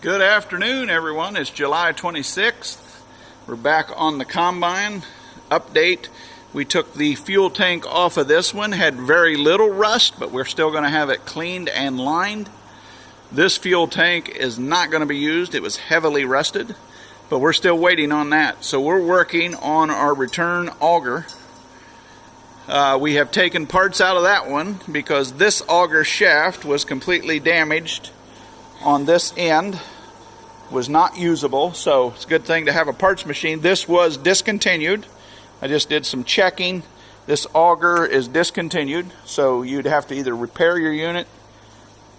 Good afternoon, everyone. It's July 26th. We're back on the combine. Update. We took the fuel tank off of this one. Had very little rust, but we're still going to have it cleaned and lined. This fuel tank is not going to be used. It was heavily rusted, but we're still waiting on that. So we're working on our return auger. We have taken parts out of that one because this auger shaft was completely damaged on this end, was not usable, so it's a good thing to have a parts machine. This was discontinued. I just did some checking. This auger is discontinued, so you'd have to either repair your unit,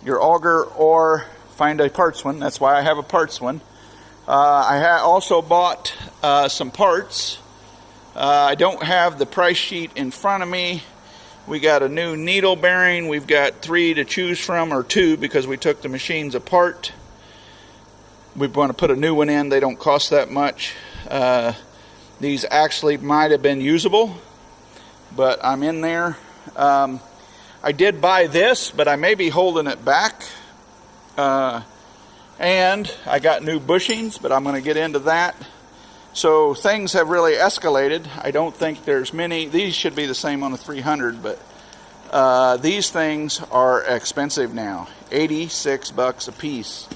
your auger, or find a parts one. That's why I have a parts one. I also bought some parts. I don't have the price sheet in front of me. We got a new needle bearing. We've got 3 to choose from, or 2, because we took the machines apart. We want to put a new one in. They don't cost that much. These actually might have been usable, but I'm in there. I did buy this, but I may be holding it back. And I got new bushings, but I'm going to get into that. So things have really escalated. I don't think there's many. These should be the same on the 300, but these things are expensive now. 86 bucks a piece.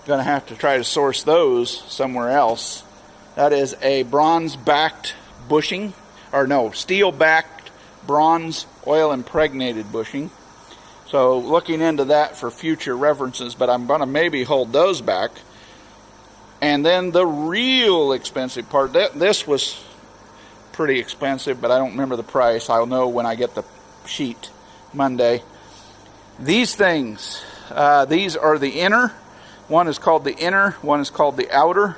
Going to have to try to source those somewhere else. That is a bronze-backed bushing, or no, steel-backed bronze oil-impregnated bushing. So looking into that for future references, but I'm going to maybe hold those back. And then the real expensive part, this was pretty expensive, but I don't remember the price. I'll know when I get the sheet Monday. These things, these are the inner. One is called the inner, one is called the outer.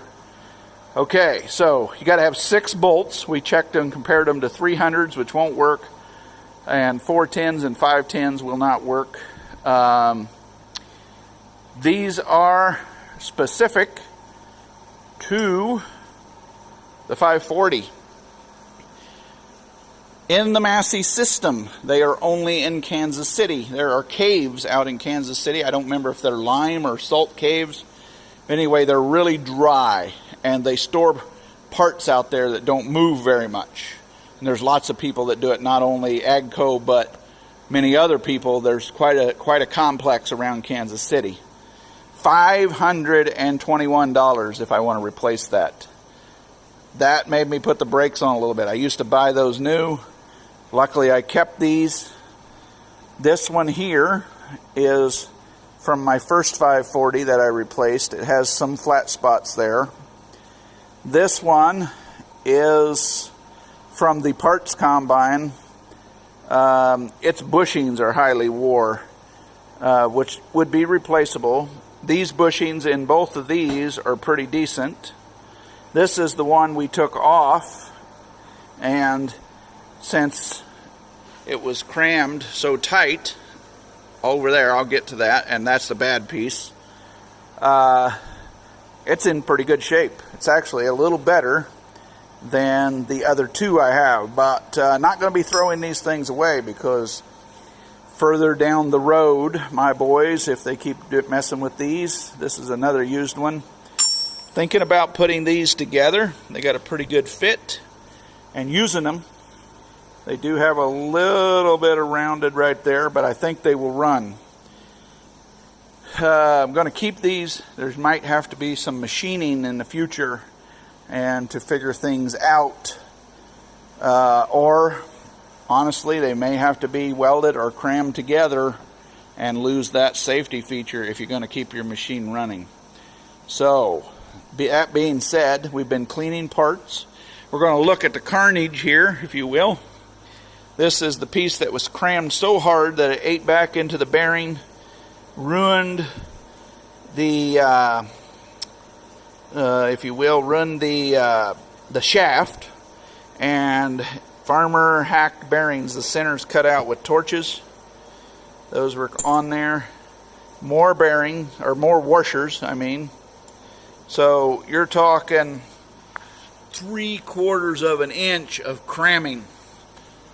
Okay, so you got to have 6 bolts. We checked and compared them to 300s, which won't work, and 410s and 510s will not work. These are specific to the 540. In the Massey system, they are only in Kansas City. There are caves out in Kansas City. I don't remember if they're lime or salt caves. Anyway, they're really dry, and they store parts out there that don't move very much. And there's lots of people that do it, not only AGCO, but many other people. There's quite a complex around Kansas City. $521 if I want to replace that. That made me put the brakes on a little bit. I used to buy those new. Luckily, I kept these. This one here is from my first 540 that I replaced. It has some flat spots there. This one is from the parts combine. Its bushings are highly wore, which would be replaceable. These bushings in both of these are pretty decent. This is the one we took off, and since it was crammed so tight over there, I'll get to that, and that's the bad piece. It's in pretty good shape. It's actually a little better than the other 2 I have, but not going to be throwing these things away, because further down the road, my boys, if they keep messing with these, this is another used one. Thinking about putting these together. They got a pretty good fit, and using them. They do have a little bit of rounded right there, but I think they will run. I'm going to keep these. There might have to be some machining in the future and to figure things out. Or honestly, they may have to be welded or crammed together and lose that safety feature if you're going to keep your machine running. So, that being said, we've been cleaning parts. We're going to look at the carnage here, if you will. This is the piece that was crammed so hard that it ate back into the bearing, ruined the, if you will, ruined the shaft, and farmer hacked bearings. The center's cut out with torches. Those were on there. More bearing, or more washers, I mean. So you're talking 3/4 of an inch of cramming.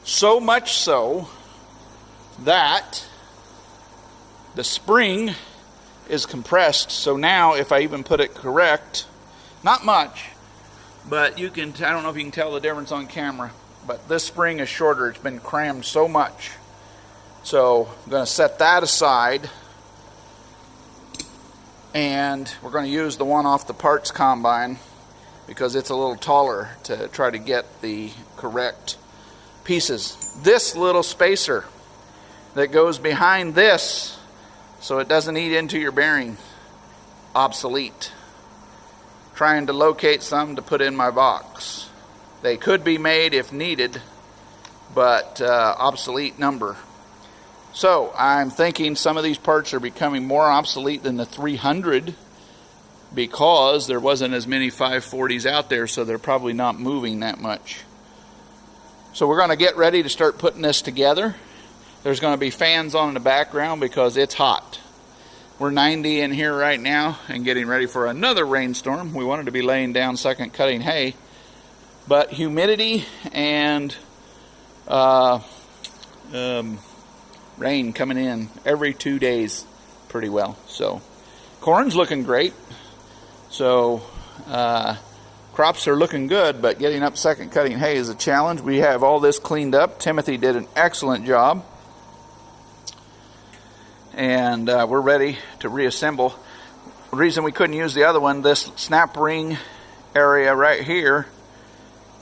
So much so that the spring is compressed. So now if I even put it correct, not much, but you can, I don't know if you can tell the difference on camera, but this spring is shorter. It's been crammed so much. So I'm going to set that aside, and we're going to use the one off the parts combine because it's a little taller to try to get the correct pieces. This little spacer that goes behind this so it doesn't eat into your bearing, obsolete. Trying to locate some to put in my box. They could be made if needed, but obsolete number. So I'm thinking some of these parts are becoming more obsolete than the 300 because there wasn't as many 540s out there, so they're probably not moving that much. So we're going to get ready to start putting this together. There's going to be fans on in the background because it's hot. We're 90 in here right now and getting ready for another rainstorm. We wanted to be laying down second cutting hay, but humidity and rain coming in every 2 days pretty well. So corn's looking great. So crops are looking good, but getting up second cutting hay is a challenge. We have all this cleaned up. Timothy did an excellent job. And we're ready to reassemble. The reason we couldn't use the other one, this snap ring area right here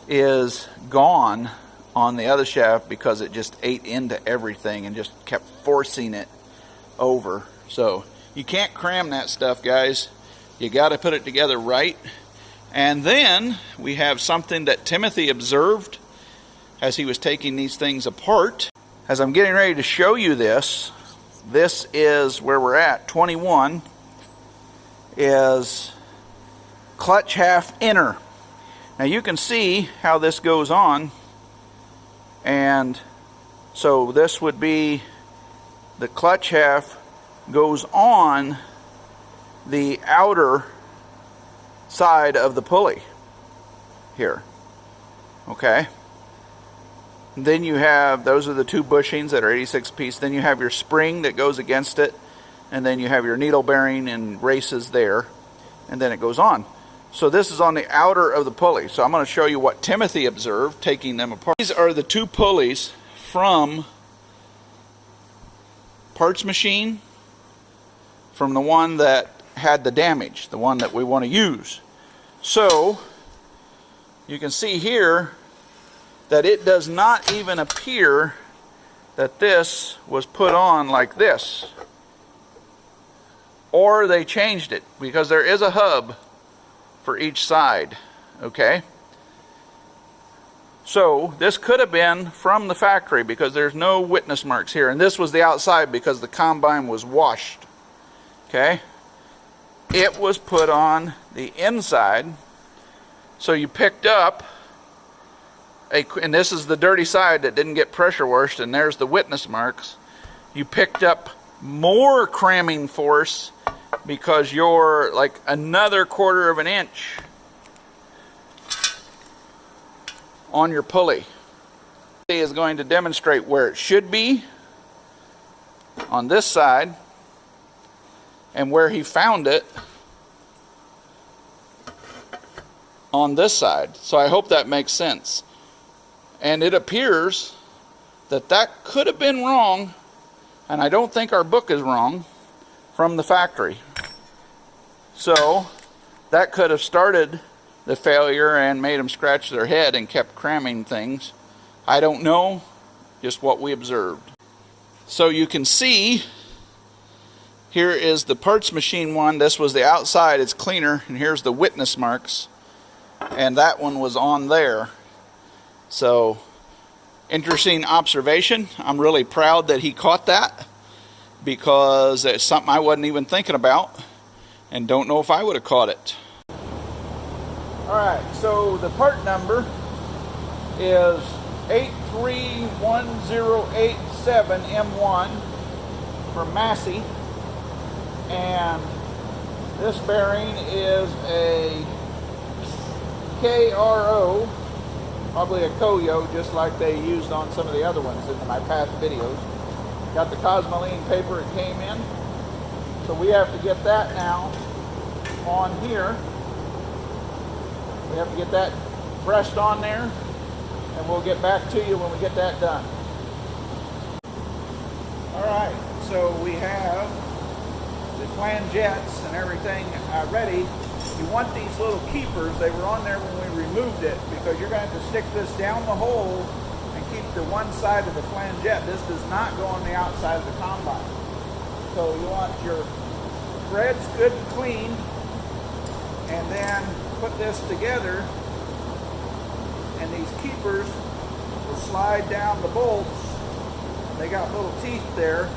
is gone on the other shaft because it just ate into everything and just kept forcing it over. So you can't cram that stuff, guys. You got to put it together right. And then we have something that Timothy observed as he was taking these things apart. As I'm getting ready to show you this, this is where we're at. 21 is clutch half inner. Now you can see how this goes on, and so this would be the clutch half goes on the outer side of the pulley here. Okay. Then you have, those are the two bushings that are 86 piece. Then you have your spring that goes against it. And then you have your needle bearing and races there. And then it goes on. So this is on the outer of the pulley. So I'm going to show you what Timothy observed taking them apart. These are the two pulleys from parts machine, from the one that had the damage, the one that we want to use. So you can see here that it does not even appear that this was put on like this, or they changed it, because there is a hub for each side. Okay, so this could have been from the factory because there's no witness marks here, and this was the outside because the combine was washed. Okay, it was put on the inside, so you picked up and this is the dirty side that didn't get pressure washed, and there's the witness marks. You picked up more cramming force because you're like another 1/4 of an inch on your pulley. He is going to demonstrate where it should be on this side and where he found it on this side. So I hope that makes sense. And it appears that that could have been wrong, and I don't think our book is wrong, from the factory. So that could have started the failure and made them scratch their head and kept cramming things. I don't know, just what we observed. So you can see, here is the parts machine one. This was the outside, it's cleaner, and here's the witness marks. And that one was on there. So, interesting observation. I'm really proud that he caught that, because it's something I wasn't even thinking about, and don't know if I would have caught it. Alright, so the part number is 831087M1 from Massey, and this bearing is a KRO, probably a Koyo, just like they used on some of the other ones in my past videos. Got the Cosmoline paper it came in, So we have to get that now on here. We have to get that brushed on there, and we'll get back to you when we get that done. Alright, so we have the flangettes and everything ready. You want these little keepers. They were on there when we removed it, because you're going to have to stick this down the hole and keep the one side of the flangette. This does not go on the outside of the combine. So you want your threads good and clean, and then put this together, and these keepers will slide down the bolts. They got little teeth there,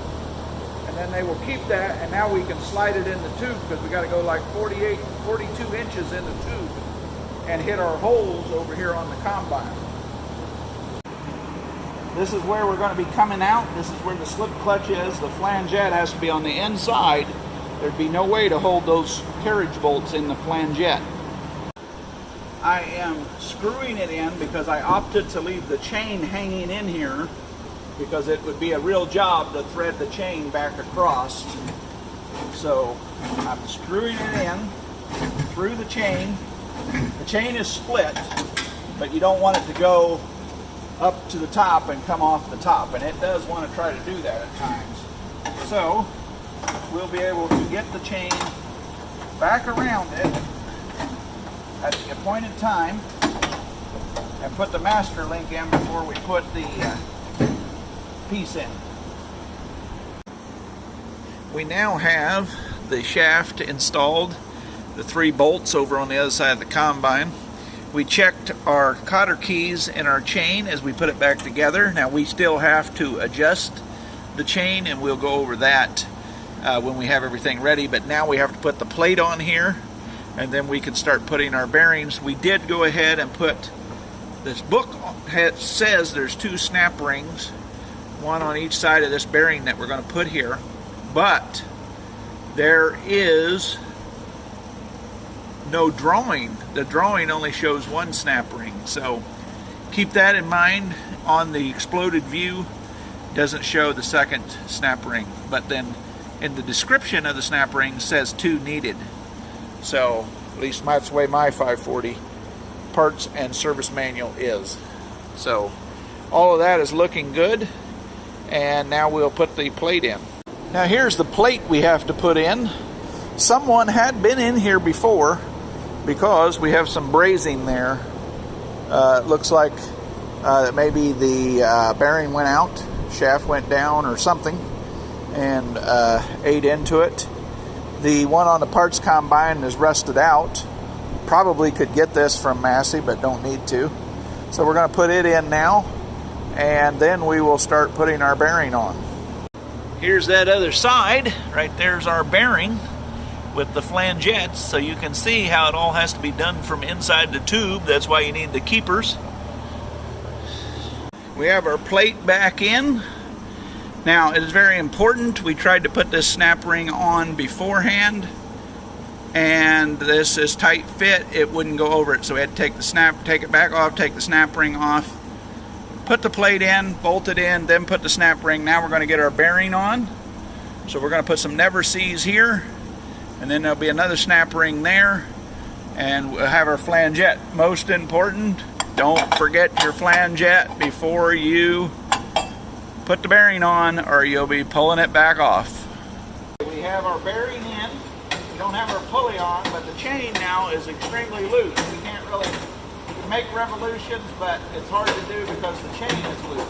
and then they will keep that, and now we can slide it in the tube, because we got to go like 42 inches in the tube and hit our holes over here on the combine. This is where we're going to be coming out. This is where the slip clutch is. The flangette has to be on the inside. There'd be no way to hold those carriage bolts in the flangette. I am screwing it in because I opted to leave the chain hanging in here, because it would be a real job to thread the chain back across. So I'm screwing it in through the chain. The chain is split, but you don't want it to go up to the top and come off the top, and it does want to try to do that at times. So we'll be able to get the chain back around it at the appointed time and put the master link in before we put the piece in. We now have the shaft installed, the 3 bolts over on the other side of the combine. We checked our cotter keys and our chain as we put it back together. Now we still have to adjust the chain, and we'll go over that when we have everything ready, but now we have to put the plate on here, and then we can start putting our bearings. We did go ahead and put, this book says there's 2 snap rings, one on each side of this bearing that we're going to put here, but there is no drawing. The drawing only shows 1 snap ring, so keep that in mind. On the exploded view, doesn't show the 2nd snap ring, but then in the description of the snap ring says 2 needed. So at least that's the way my 540 parts and service manual is. So all of that is looking good, and now we'll put the plate in. Now here's the plate we have to put in. Someone had been in here before, because we have some brazing there. It looks like maybe the bearing went out, shaft went down or something, and ate into it. The one on the parts combine is rusted out. Probably could get this from Massey, but don't need to. So we're going to put it in now, and then we will start putting our bearing on. Here's that other side. Right there's our bearing with the flangettes, so you can see how it all has to be done from inside the tube. That's why you need the keepers. We have our plate back in. Now it is very important, we tried to put this snap ring on beforehand, and this is tight fit, it wouldn't go over it, so we had to take it back off, take the snap ring off, put the plate in, bolt it in, then put the snap ring. Now we're going to get our bearing on. So we're going to put some never sees here, and then there'll be another snap ring there, and we'll have our flangette. Most important, don't forget your flangette before you put the bearing on, or you'll be pulling it back off. We have our bearing in. We don't have our pulley on, but the chain now is extremely loose. We can't really make revolutions, but it's hard to do because the chain is loose.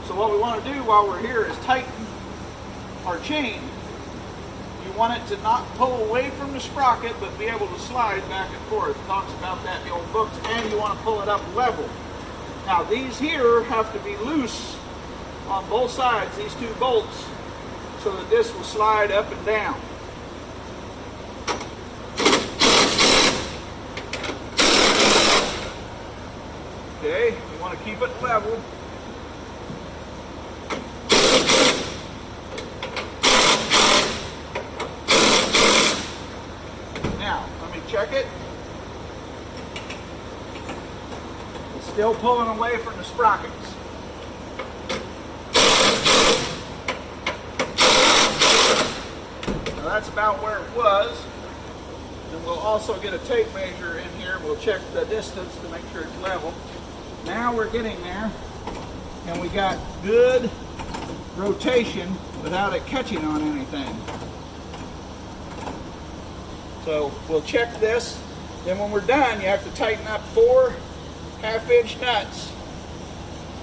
So what we want to do while we're here is tighten our chain. You want it to not pull away from the sprocket, but be able to slide back and forth. It talks about that in the old books, and you want to pull it up level. Now these here have to be loose on both sides, these 2 bolts, so that this will slide up and down. Okay, you want to keep it level. Now, let me check it. It's still pulling away from the sprockets. Now that's about where it was. And we'll also get a tape measure in here. We'll check the distance to make sure it's level. Now we're getting there, and we got good rotation without it catching on anything. So we'll check this. Then when we're done, you have to tighten up 4 half-inch nuts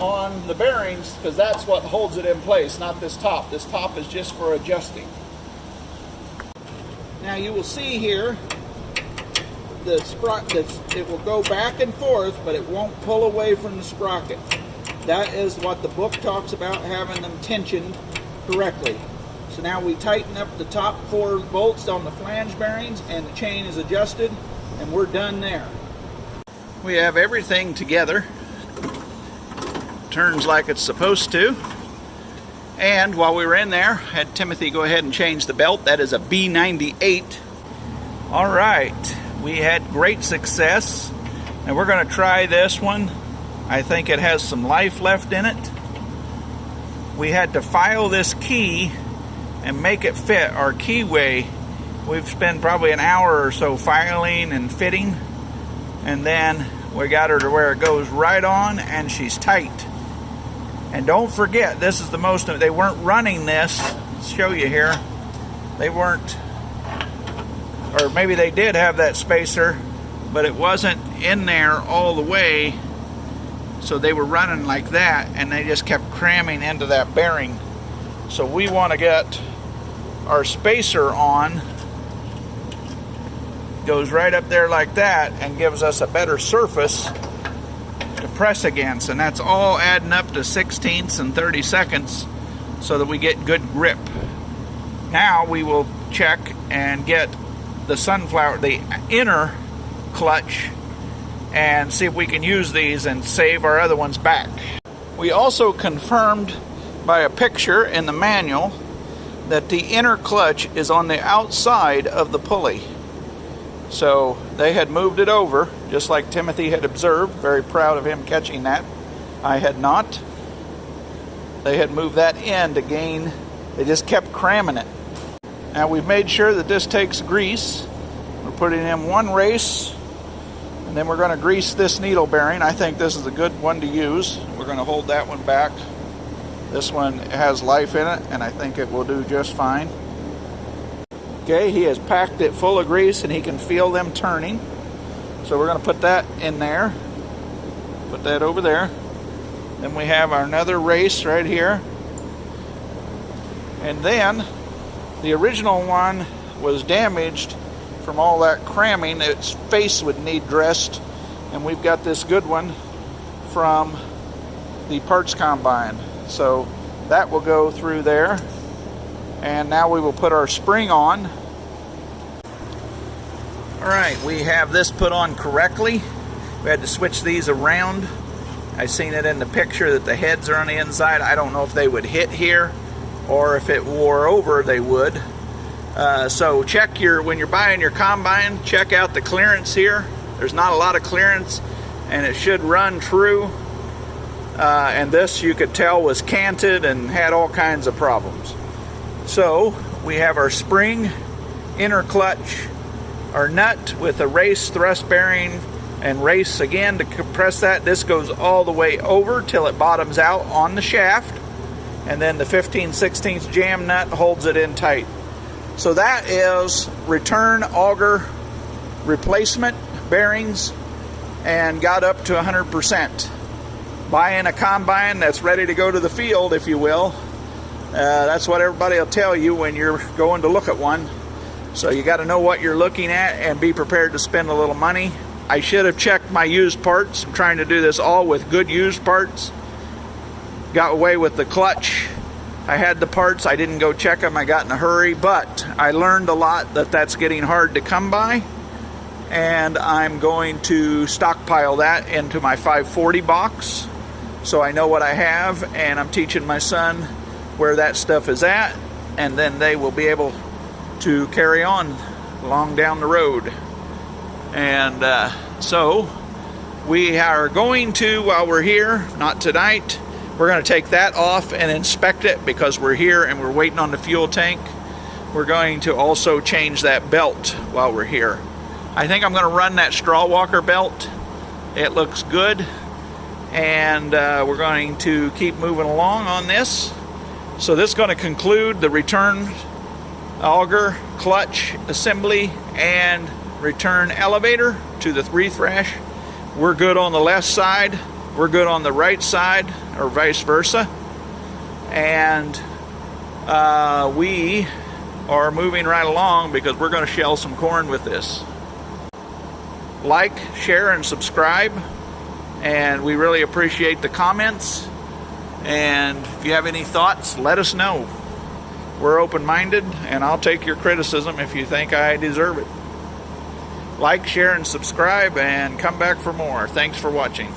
on the bearings, because that's what holds it in place, not this top. This top is just for adjusting. Now you will see here it will go back and forth, but it won't pull away from the sprocket. That is what the book talks about, having them tensioned correctly. So now we tighten up the top 4 bolts on the flange bearings, and the chain is adjusted, and we're done there. We have everything together. Turns like it's supposed to. And while we were in there, had Timothy go ahead and change the belt. That is a B98. All right, we had great success, and we're going to try this one. I think it has some life left in it. We had to file this key and make it fit our keyway. We've spent probably an hour or so filing and fitting, and then we got her to where it goes right on, and she's tight. And don't forget, this is the most, they weren't running this, let's show you here. They weren't, or maybe they did have that spacer, but it wasn't in there all the way. So they were running like that, and they just kept cramming into that bearing. So we want to get our spacer on. Goes right up there like that and gives us a better surface to press against. And that's all adding up to 16ths and 32nds so that we get good grip. Now we will check and get the inner clutch, and see if we can use these and save our other ones back. We also confirmed by a picture in the manual that the inner clutch is on the outside of the pulley. So they had moved it over, just like Timothy had observed. Very proud of him catching that. I had not. They had moved that in to gain, they just kept cramming it. Now we've made sure that this takes grease. We're putting in 1 race, and then we're going to grease this needle bearing. I think this is a good one to use. We're going to hold that one back. This one has life in it, and I think it will do just fine. Okay, he has packed it full of grease, and he can feel them turning. So we're going to put that in there. Put that over there. Then we have our another race right here. And then the original one was damaged from all that cramming. Its face would need dressed, and we've got this good one from the parts combine. So that will go through there. And now we will put our spring on. Alright, we have this put on correctly. We had to switch these around. I seen it in the picture that the heads are on the inside. I don't know if they would hit here, or if it wore over they would. So check when you're buying your combine, check out the clearance here. There's not a lot of clearance, and it should run true. And this, you could tell, was canted and had all kinds of problems. So we have our spring, inner clutch, our nut with a race thrust bearing, and race again to compress that. This goes all the way over till it bottoms out on the shaft, and then the 15/16 jam nut holds it in tight. So that is return auger replacement bearings, and got up to 100%. Buying a combine that's ready to go to the field, if you will. That's what everybody will tell you when you're going to look at one. So you got to know what you're looking at and be prepared to spend a little money. I should have checked my used parts. I'm trying to do this all with good used parts. Got away with the clutch. I had the parts. I didn't go check them. I got in a hurry, but I learned a lot that that's getting hard to come by. And I'm going to stockpile that into my 540 box, so I know what I have, and I'm teaching my son where that stuff is at, and then they will be able to carry on along down the road. And so we are going to, while we're here, not tonight, we're going to take that off and inspect it, because we're here and we're waiting on the fuel tank. we're going to also change that belt while we're here. I think I'm going to run that straw walker belt. It looks good, and we're going to keep moving along on this. So this is going to conclude the return auger, clutch assembly, and return elevator to the rethrash. We're good on the left side, we're good on the right side, or vice versa, and we are moving right along because we're going to shell some corn with this. Like, share, and subscribe, and we really appreciate the comments. And if you have any thoughts, let us know. We're open-minded, and I'll take your criticism if you think I deserve it. Like, share, and subscribe, and come back for more. Thanks for watching.